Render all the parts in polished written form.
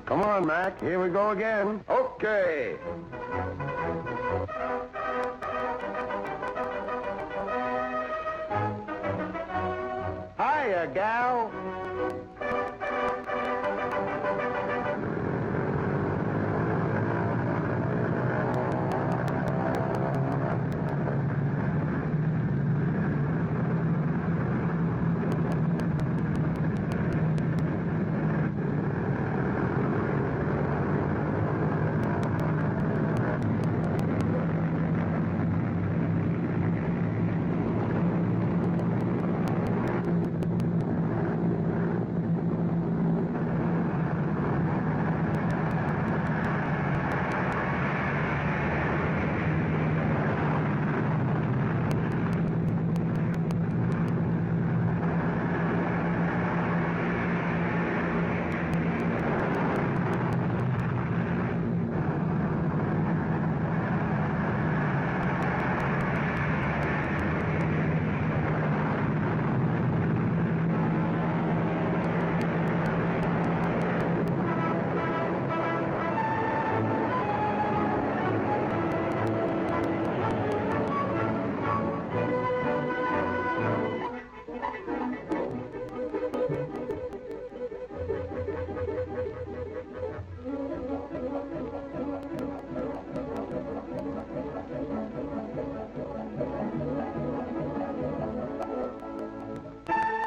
Come on, Mac. Here we go again. Okay. Hiya, gal.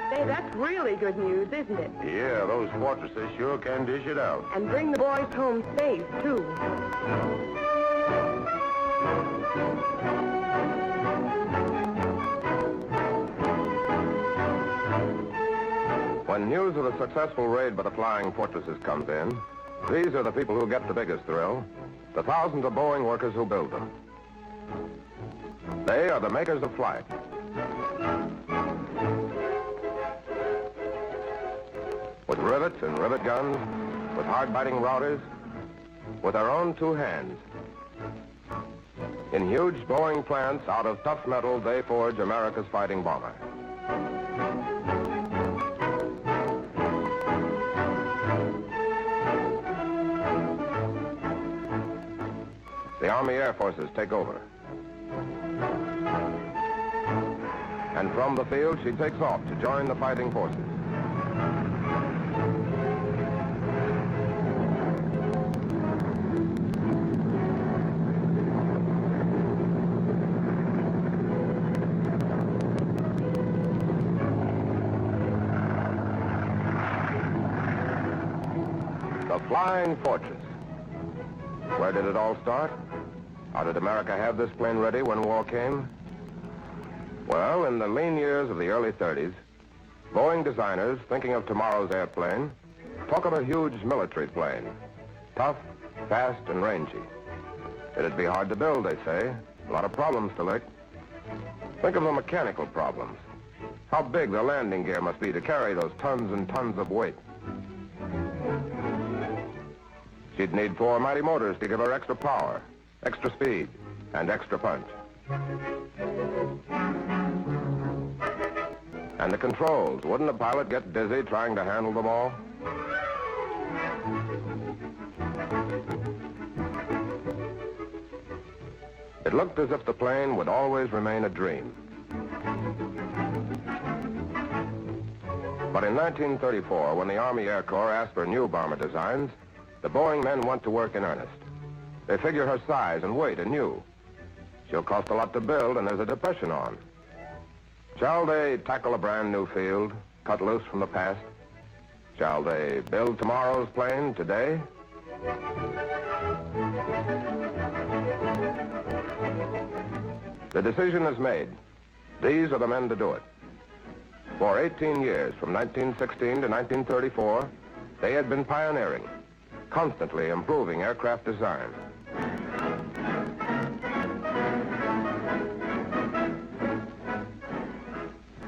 Say, that's really good news, isn't it? Yeah, those fortresses sure can dish it out. And bring the boys home safe, too. When news of a successful raid by the flying fortresses comes in, these are the people who get the biggest thrill, the thousands of Boeing workers who build them. They are the makers of flight. With rivets and rivet guns, with hard-biting routers, with their own two hands. In huge Boeing plants out of tough metal, they forge America's fighting bomber. The Army Air Forces take over. And from the field, she takes off to join the fighting forces. The Flying Fortress. Where did it all start? How did America have this plane ready when war came? Well, in the lean years of the early 30s, Boeing designers, thinking of tomorrow's airplane, talk of a huge military plane. Tough, fast, and rangy. It'd be hard to build, they say. A lot of problems to lick. Think of the mechanical problems. How big the landing gear must be to carry those tons and tons of weight. She'd need 4 mighty motors to give her extra power, extra speed, and extra punch. And the controls, wouldn't a pilot get dizzy trying to handle them all? It looked as if the plane would always remain a dream. But in 1934, when the Army Air Corps asked for new bomber designs, the Boeing men went to work in earnest. They figure her size and weight anew. She'll cost a lot to build, and there's a depression on. Shall they tackle a brand new field, cut loose from the past? Shall they build tomorrow's plane today? The decision is made. These are the men to do it. For 18 years, from 1916 to 1934, they had been pioneering, constantly improving aircraft design.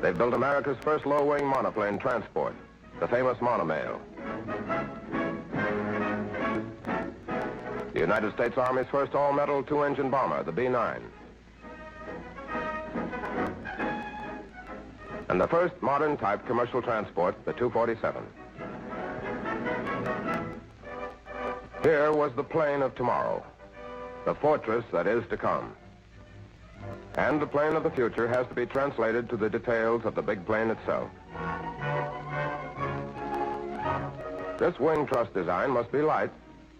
They built America's first low-wing monoplane transport, the famous monomail. The United States Army's first all-metal two-engine bomber, the B-9. and the first modern type commercial transport, the 247. Here was the plane of tomorrow, the fortress that is to come. And the plane of the future has to be translated to the details of the big plane itself. This wing truss design must be light,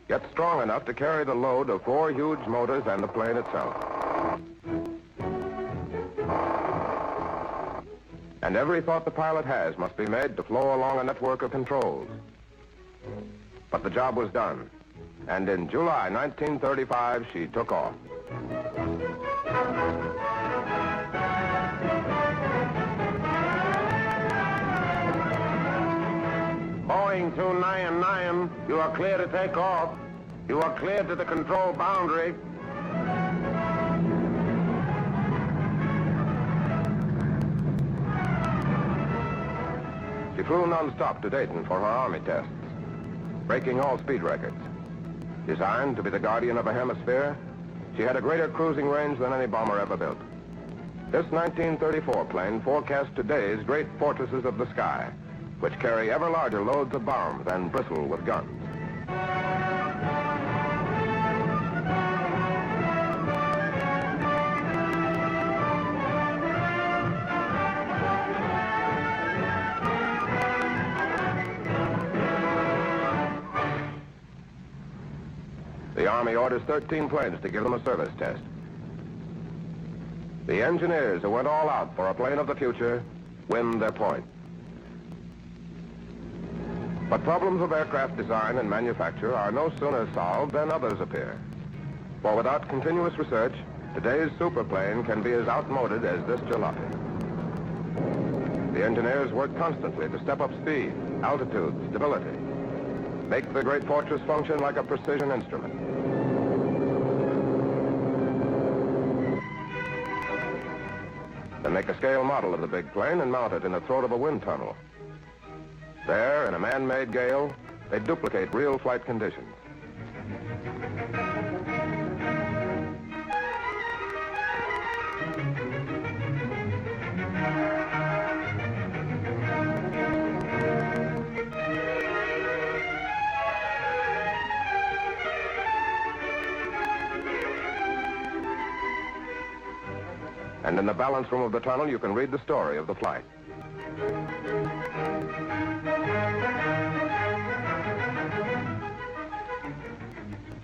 yet strong enough to carry the load of 4 huge motors and the plane itself. And every thought the pilot has must be made to flow along a network of controls. But the job was done, and in July 1935, she took off. Boeing 299, you are clear to take off. You are clear to the control boundary. She flew non-stop to Dayton for her Army tests, breaking all speed records. Designed to be the guardian of a hemisphere, she had a greater cruising range than any bomber ever built. This 1934 plane forecast today's great fortresses of the sky, which carry ever larger loads of bombs and bristle with guns. The Army orders 13 planes to give them a service test. The engineers who went all out for a plane of the future win their point. But problems of aircraft design and manufacture are no sooner solved than others appear. For without continuous research, today's superplane can be as outmoded as this jalopy. The engineers work constantly to step up speed, altitude, stability, make the great fortress function like a precision instrument. Then make a scale model of the big plane and mount it in the throat of a wind tunnel. There, in a man-made gale, they duplicate real flight conditions. And in the balance room of the tunnel, you can read the story of the flight.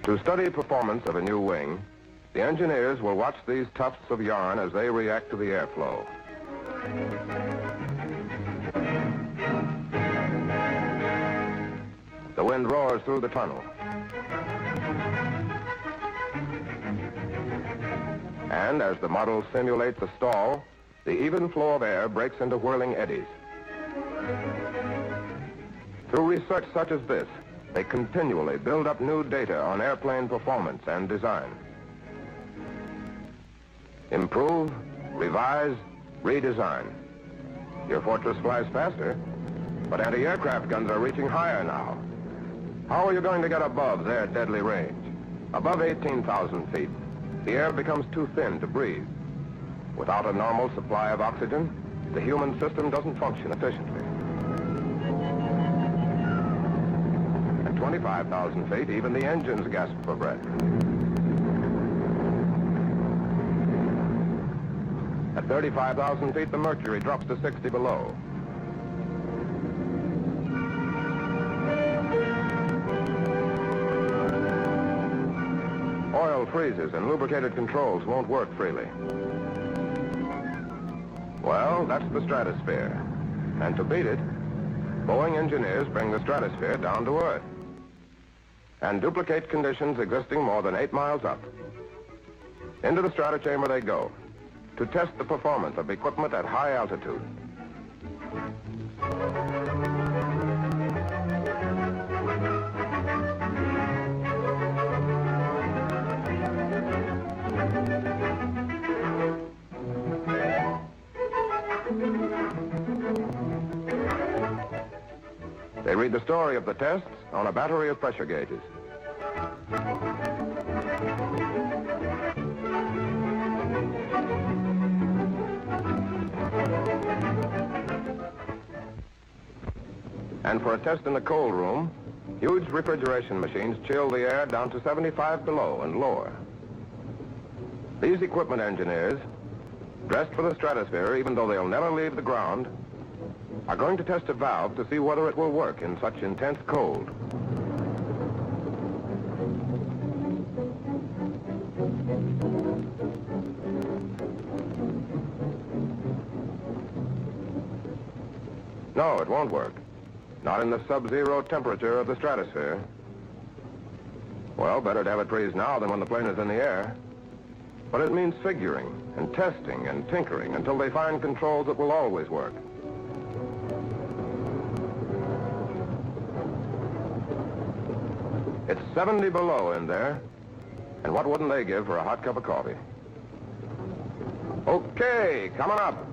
To study performance of a new wing, the engineers will watch these tufts of yarn as they react to the airflow. The wind roars through the tunnel. And as the model simulates a stall, the even flow of air breaks into whirling eddies. Through research such as this, they continually build up new data on airplane performance and design. Improve, revise, redesign. Your fortress flies faster, but anti-aircraft guns are reaching higher now. How are you going to get above their deadly range? Above 18,000 feet, the air becomes too thin to breathe. Without a normal supply of oxygen, the human system doesn't function efficiently. At 25,000 feet, even the engines gasp for breath. At 35,000 feet, the mercury drops to 60 below. Oil freezes and lubricated controls won't work freely. Well, that's the stratosphere. And to beat it, Boeing engineers bring the stratosphere down to Earth and duplicate conditions existing more than 8 miles up. Into the stratochamber they go to test the performance of equipment at high altitude. They read the story of the tests on a battery of pressure gauges. And for a test in the cold room, huge refrigeration machines chill the air down to 75 below and lower. These equipment engineers, dressed for the stratosphere even though they'll never leave the ground, are going to test a valve to see whether it will work in such intense cold. No, it won't work. Not in the sub-zero temperature of the stratosphere. Well, better to have it freeze now than when the plane is in the air. But it means figuring and testing and tinkering until they find controls that will always work. It's 70 below in there, and what wouldn't they give for a hot cup of coffee? Okay, coming up.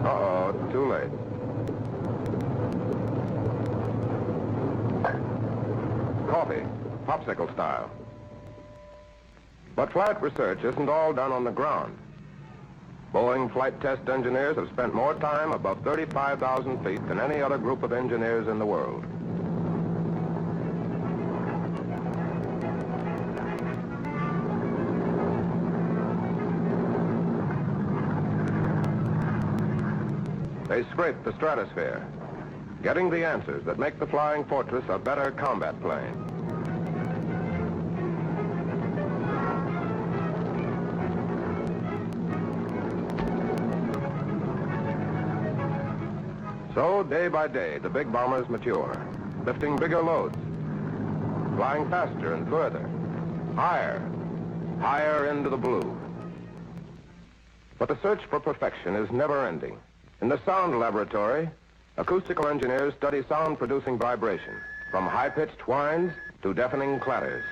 Uh-oh, too late. Coffee, popsicle style. But flight research isn't all done on the ground. Boeing flight test engineers have spent more time above 35,000 feet than any other group of engineers in the world. They scrape the stratosphere, getting the answers that make the Flying Fortress a better combat plane. So, day by day, the big bombers mature, lifting bigger loads, flying faster and further, higher, higher into the blue. But the search for perfection is never-ending. In the sound laboratory, acoustical engineers study sound-producing vibration, from high-pitched whines to deafening clatters.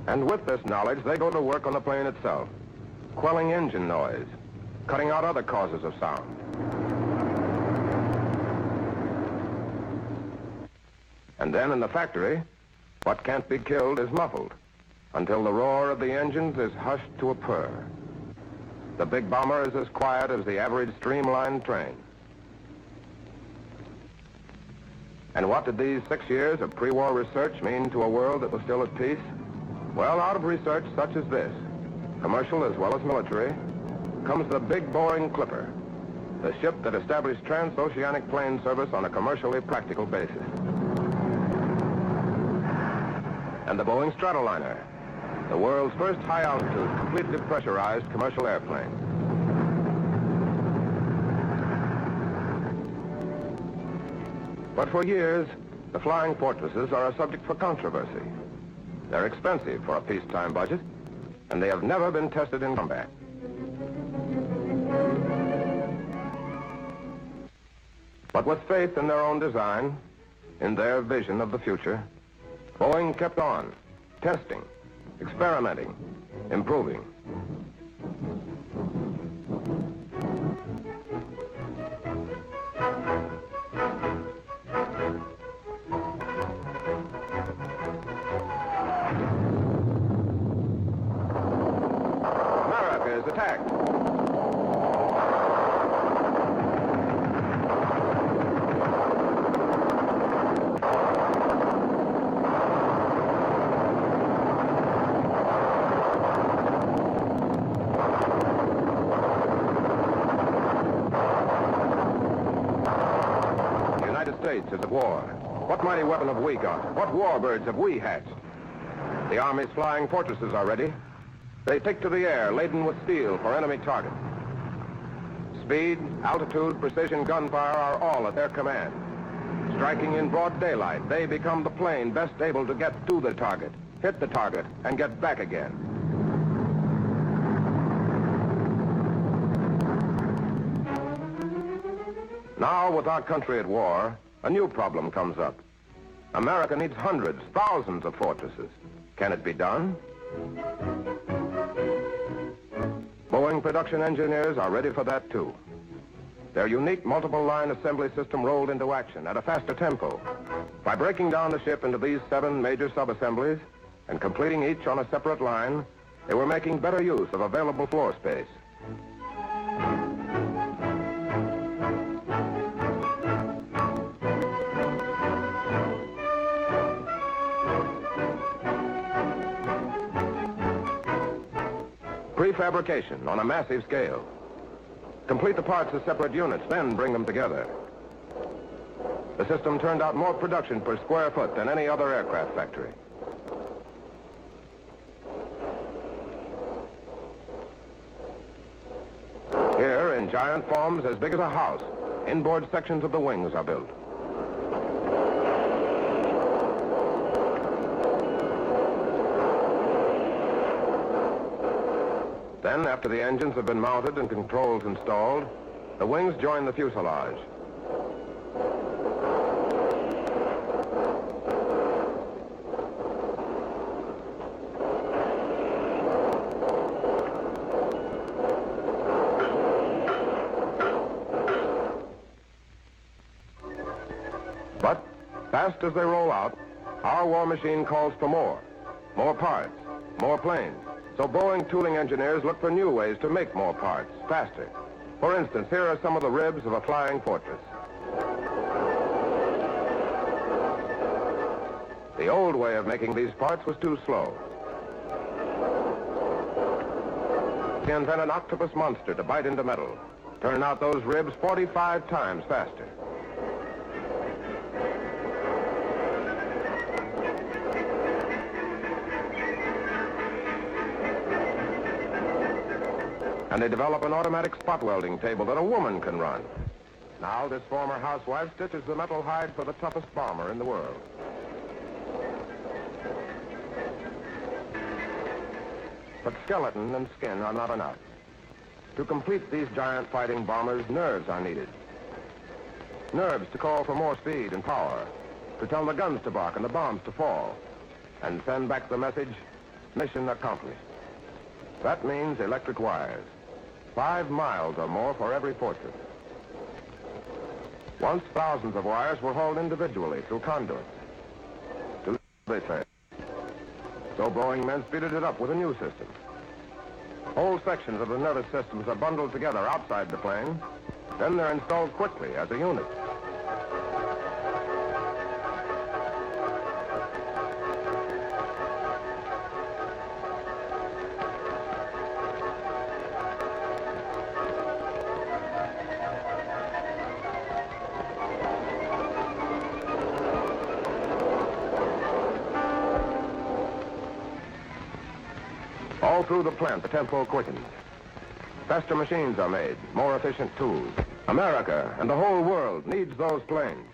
And with this knowledge, they go to work on the plane itself, quelling engine noise, cutting out other causes of sound. And then in the factory, what can't be killed is muffled until the roar of the engines is hushed to a purr. The big bomber is as quiet as the average streamlined train. And what did these 6 years of pre-war research mean to a world that was still at peace? Well, out of research such as this, commercial as well as military, comes the big boring Clipper, the ship that established transoceanic plane service on a commercially practical basis. And the Boeing Stratoliner, the world's first high-altitude, completely pressurized commercial airplane. But for years, the Flying Fortresses are a subject for controversy. They're expensive for a peacetime budget, and they have never been tested in combat. But with faith in their own design, in their vision of the future, Boeing kept on, testing, experimenting, improving. America is attacked. States is at war. What mighty weapon have we got? What warbirds have we hatched? The Army's Flying Fortresses are ready. They take to the air laden with steel for enemy targets. Speed, altitude, precision gunfire are all at their command. Striking in broad daylight, they become the plane best able to get to the target, hit the target, and get back again. Now, with our country at war, a new problem comes up. America needs hundreds, thousands of fortresses. Can it be done? Boeing production engineers are ready for that, too. their unique multiple-line assembly system rolled into action at a faster tempo. By breaking down the ship into these 7 major sub-assemblies and completing each on a separate line, they were making better use of available floor space. Prefabrication on a massive scale. Complete the parts as separate units, then bring them together. The system turned out more production per square foot than any other aircraft factory. Here, in giant forms as big as a house, inboard sections of the wings are built. Then, after the engines have been mounted and controls installed, the wings join the fuselage. But, fast as they roll out, our war machine calls for more parts, more planes. So Boeing tooling engineers look for new ways to make more parts, faster. For instance, here are some of the ribs of a flying fortress. The old way of making these parts was too slow. They invent an octopus monster to bite into metal, turn out those ribs 45 times faster. And they develop an automatic spot welding table that a woman can run. Now this former housewife stitches the metal hide for the toughest bomber in the world. But skeleton and skin are not enough. To complete these giant fighting bombers, nerves are needed. Nerves to call for more speed and power, to tell the guns to bark and the bombs to fall, and send back the message, mission accomplished. That means electric wires. 5 miles or more for every fortress. Once thousands of wires were hauled individually through conduits. They say. So Boeing men speeded it up with a new system. Whole sections of the nervous systems are bundled together outside the plane. Then they're installed quickly as a unit. All through the plant, the tempo quickens. Faster machines are made, more efficient tools. America and the whole world needs those planes.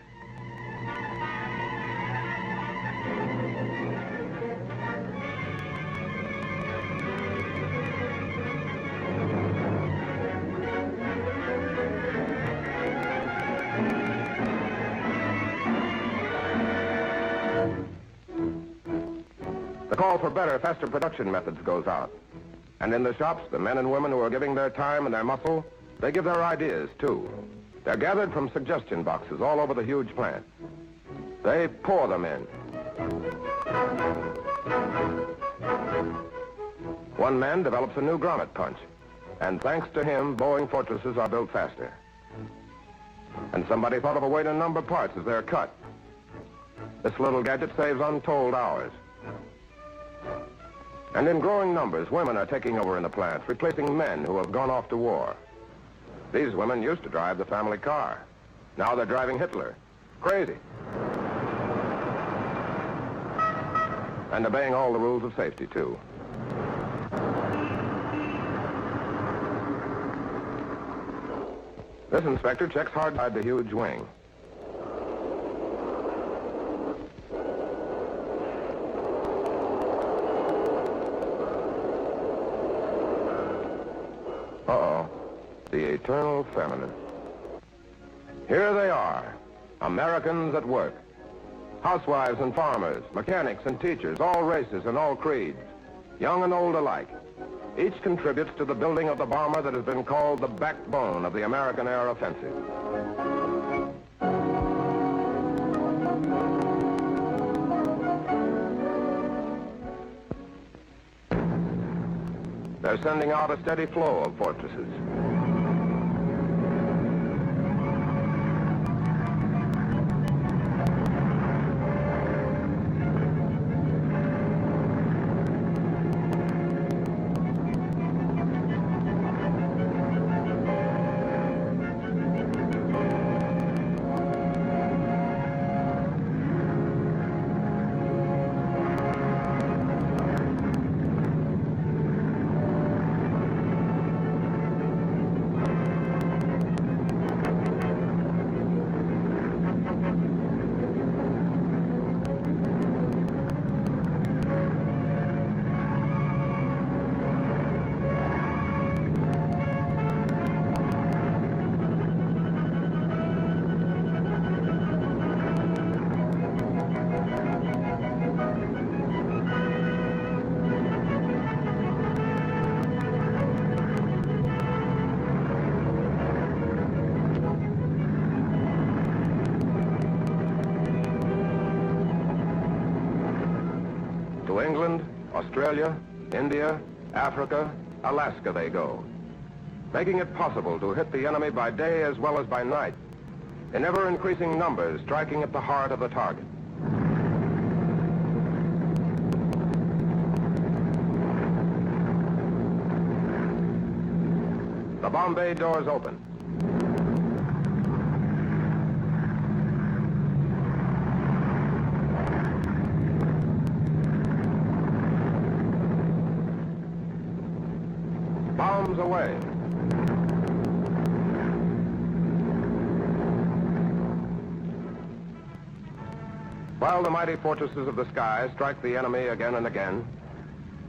The call for better, faster production methods goes out. And in the shops, the men and women who are giving their time and their muscle, they give their ideas, too. They're gathered from suggestion boxes all over the huge plant. They pour them in. One man develops a new grommet punch, and thanks to him, Boeing fortresses are built faster. And somebody thought of a way to number parts as they're cut. This little gadget saves untold hours. And in growing numbers, women are taking over in the plants, replacing men who have gone off to war. These women used to drive the family car. Now they're driving Hitler. Crazy. And obeying all the rules of safety, too. This inspector checks hard inside the huge wing. Uh-oh. The eternal feminine. Here they are, Americans at work. Housewives and farmers, mechanics and teachers, all races and all creeds, young and old alike. Each contributes to the building of the bomber that has been called the backbone of the American air offensive. They're sending out a steady flow of fortresses. To England, Australia, India, Africa, Alaska they go, making it possible to hit the enemy by day as well as by night, in ever-increasing numbers striking at the heart of the target. The bomb bay doors open. Bombs away. While the mighty fortresses of the sky strike the enemy again and again,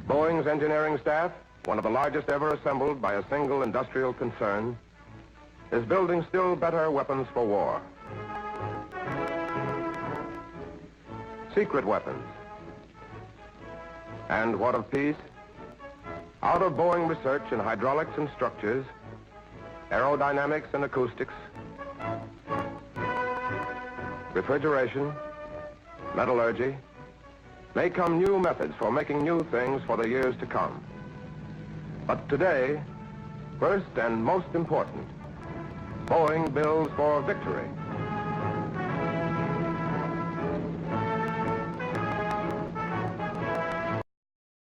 Boeing's engineering staff, one of the largest ever assembled by a single industrial concern, is building still better weapons for war. Secret weapons. And what of peace? Out of Boeing research in hydraulics and structures, aerodynamics and acoustics, refrigeration, metallurgy, may come new methods for making new things for the years to come. But today, first and most important, Boeing builds for victory.